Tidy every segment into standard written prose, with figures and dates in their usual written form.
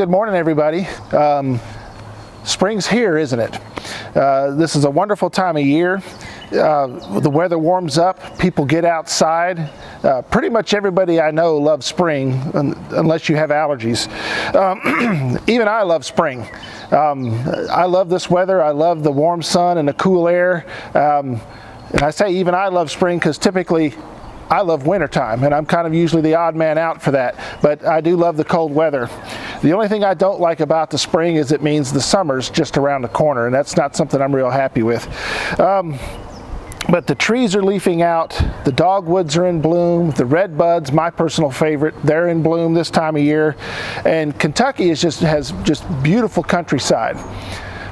Good morning, everybody. Spring's here, isn't it? This is a wonderful time of year. The weather warms up, people get outside. Pretty much everybody I know loves spring, unless you have allergies. Even I love spring. I love this weather. I love the warm sun and the cool air. And I say even I love spring because typically I love wintertime, and I'm kind of usually the odd man out for that, but I do love the cold weather. The only thing I don't like about the spring is it means the summer's just around the corner, and that's not something I'm real happy with. But the trees are leafing out, the dogwoods are in bloom, the red buds, my personal favorite, they're in bloom this time of year, and Kentucky has just beautiful countryside.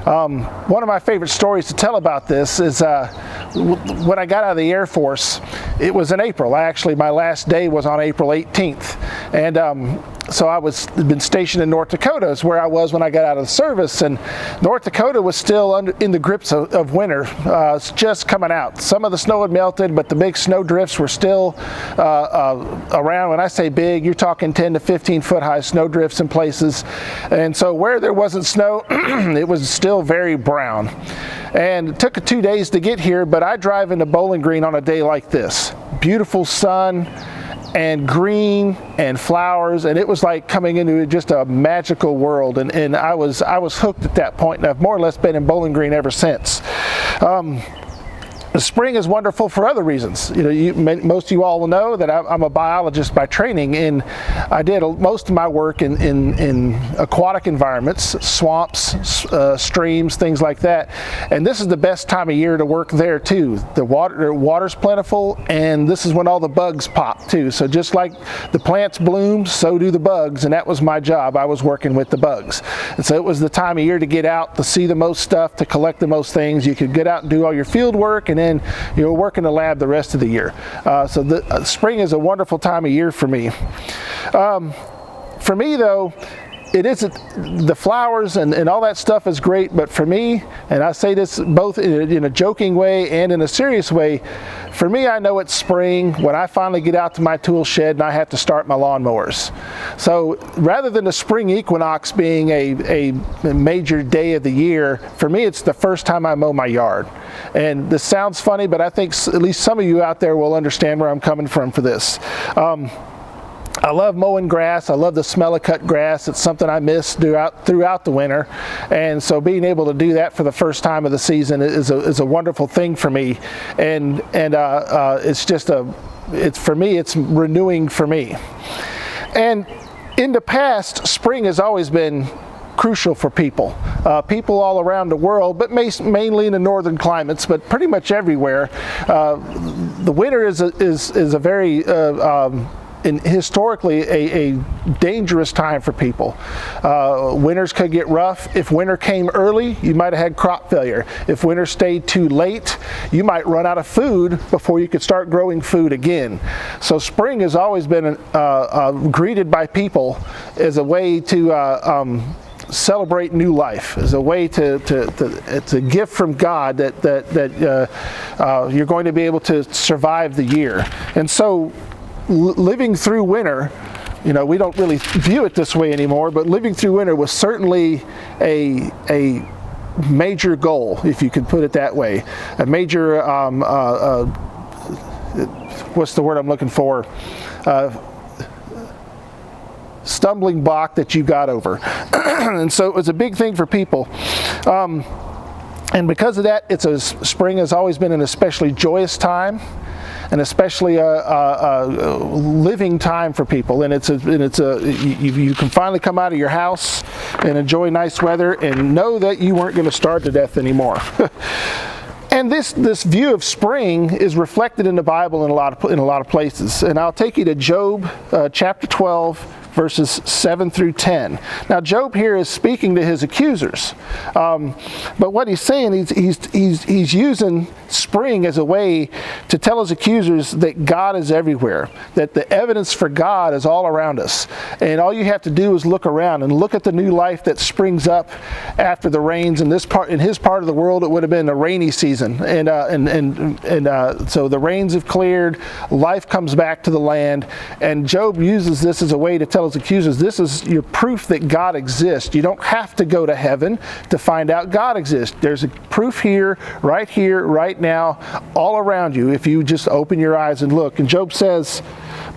One of my favorite stories to tell about this is when I got out of the Air Force. It was in April. My last day was on April 18th. And so I been stationed in North Dakota, is where I was when I got out of the service. And North Dakota was still in the grips of winter. It's just coming out. Some of the snow had melted, but the big snow drifts were still around. When I say big, you're talking 10 to 15 foot high snow drifts in places. And so where there wasn't snow, it was still very brown. And it took 2 days to get here, but I drive into Bowling Green on a day like this. Beautiful sun and green and flowers, and it was like coming into just a magical world, and I was hooked at that point, and I've more or less been in Bowling Green ever since. The spring is wonderful for other reasons. Most of you all will know that I'm a biologist by training, and I did most of my work in aquatic environments, swamps, streams, things like that. And this is the best time of year to work there too. The water's plentiful, and this is when all the bugs pop too. So just like the plants bloom, so do the bugs, and that was my job. I was working with the bugs. And so it was the time of year to get out, to see the most stuff, to collect the most things. You could get out and do all your field work, and then work in the lab the rest of the year. So the spring is a wonderful time of year for me. For me though, it isn't, the flowers and all that stuff is great, but for me, and I say this both in a joking way and in a serious way, for me, I know it's spring when I finally get out to my tool shed and I have to start my lawnmowers. So rather than the spring equinox being a major day of the year, for me it's the first time I mow my yard. And this sounds funny, but I think at least some of you out there will understand where I'm coming from for this. I love mowing grass. I love the smell of cut grass. It's something I miss throughout the winter, and so being able to do that for the first time of the season is a wonderful thing for me, and it's just for me it's renewing for me. And in the past, spring has always been crucial for people all around the world, but mainly in the northern climates, but pretty much everywhere. The winter is a very historically a dangerous time for people. Winters could get rough. If winter came early, you might have had crop failure. If winter stayed too late, you might run out of food before you could start growing food again. So spring has always been greeted by people as a way to celebrate new life, as a way it's a gift from God that you're going to be able to survive the year. And so living through winter, we don't really view it this way anymore, but living through winter was certainly a major goal, if you could put it that way. A major, what's the word I'm looking for? Stumbling block that you got over. And so it was a big thing for people. And because of that, spring has always been an especially joyous time, and especially a living time for people. And you can finally come out of your house and enjoy nice weather and know that you weren't going to starve to death anymore. And this view of spring is reflected in the Bible in a lot of places. And I'll take you to Job chapter 12. Verses 7 through 10. Now Job here is speaking to his accusers, but what he's saying, he's using spring as a way to tell his accusers that God is everywhere, that the evidence for God is all around us, and all you have to do is look around and look at the new life that springs up after the rains. In his part of the world, it would have been a rainy season, and so the rains have cleared, life comes back to the land, and Job uses this as a way to tell as accusers. This is your proof that God exists. You don't have to go to heaven to find out God exists. There's a proof here, right now, all around you if you just open your eyes and look. And Job says,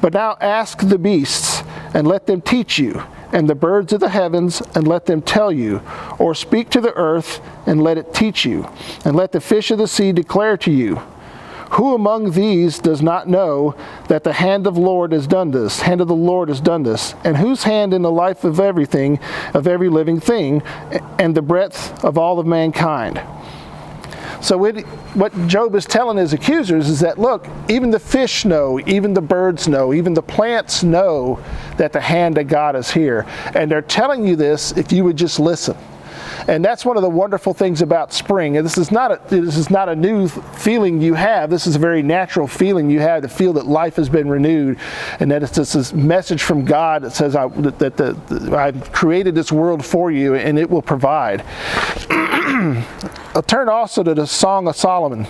"But now ask the beasts, and let them teach you, and the birds of the heavens, and let them tell you. Or speak to the earth, and let it teach you. And let the fish of the sea declare to you. Who among these does not know that the hand of the Lord has done this? And whose hand in the life of everything, of every living thing, and the breadth of all of mankind?" So what Job is telling his accusers is that, look, even the fish know, even the birds know, even the plants know that the hand of God is here. And they're telling you this if you would just listen. And that's one of the wonderful things about spring. And this is not a new feeling you have. This is a very natural feeling you have, to feel that life has been renewed, and that it's just this message from God that says I've created this world for you, and it will provide. I'll turn also to the Song of Solomon.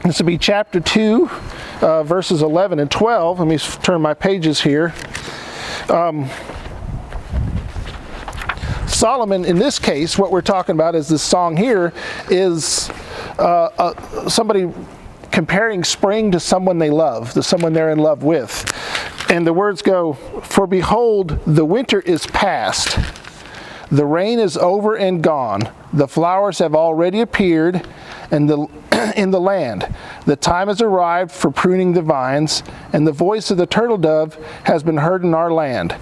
This will be chapter 2, verses 11 and 12. Let me turn my pages here. Solomon, in this case, what we're talking about is this song here is somebody comparing spring to someone they love, to someone they're in love with. And the words go, "For behold, the winter is past. The rain is over and gone. The flowers have already appeared in the land. The time has arrived for pruning the vines, and the voice of the turtle dove has been heard in our land."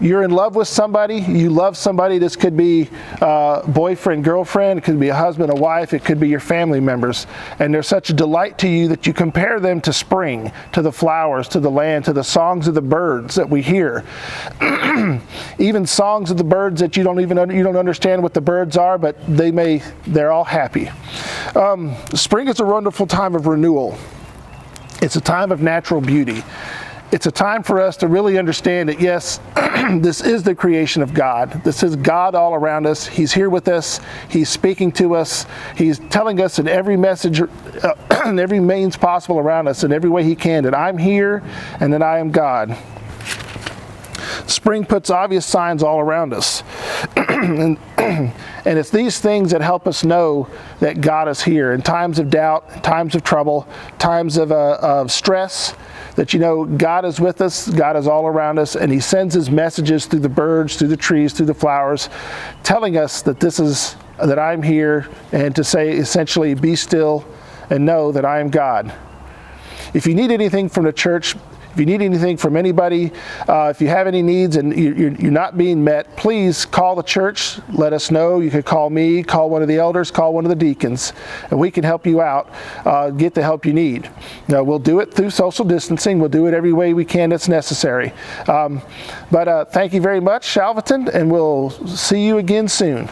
You're in love with somebody, you love somebody. This could be boyfriend, girlfriend, it could be a husband, a wife, it could be your family members. And they're such a delight to you that you compare them to spring, to the flowers, to the land, to the songs of the birds that we hear. Even songs of the birds that you don't understand what the birds are, but they're all happy. Spring is a wonderful time of renewal. It's a time of natural beauty. It's a time for us to really understand that, yes, this is the creation of God. This is God all around us. He's here with us. He's speaking to us. He's telling us in every message, in every means possible around us, in every way He can, that I'm here and that I am God. Spring puts obvious signs all around us. And it's these things that help us know that God is here in times of doubt, times of trouble, times of stress, that God is with us, God is all around us, and He sends His messages through the birds, through the trees, through the flowers, telling us that I'm here, and to say essentially, be still and know that I am God. If you need anything from the church, if you need anything from anybody, if you have any needs and you're not being met, please call the church. Let us know. You could call me, call one of the elders, call one of the deacons, and we can help you out, get the help you need. We'll do it through social distancing. We'll do it every way we can that's necessary. But thank you very much, Shalverton, and we'll see you again soon.